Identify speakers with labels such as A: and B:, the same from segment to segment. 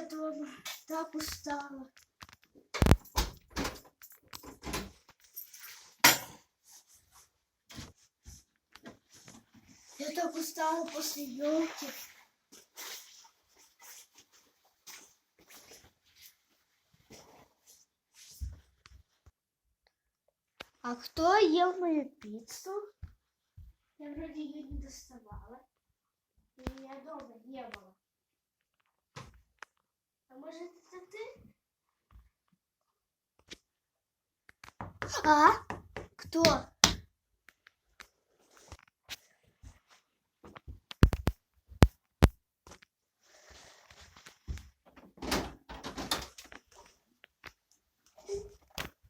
A: я дома. Так устала. Я так устала после елки. А кто ел мою пиццу? Я вроде ее не доставала. И меня дома не было. А может это ты? А? Кто?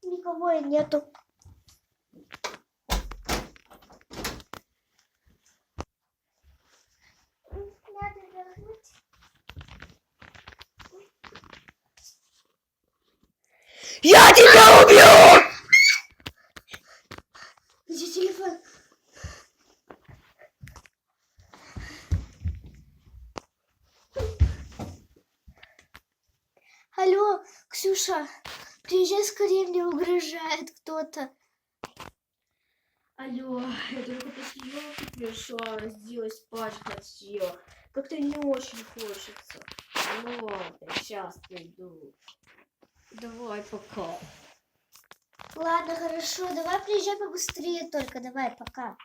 A: Никого и нету. Надо вернуть.
B: Я тебя убью!
A: Где телефон? Алло, Ксюша, приезжай скорее, мне угрожает кто-то.
B: Алло, я только после елки пришла, разделась, спать хотела. Как-то не очень хочется. Ну ладно, сейчас приду. Давай, пока.
A: Ладно, хорошо, давай приезжай побыстрее только, давай, пока.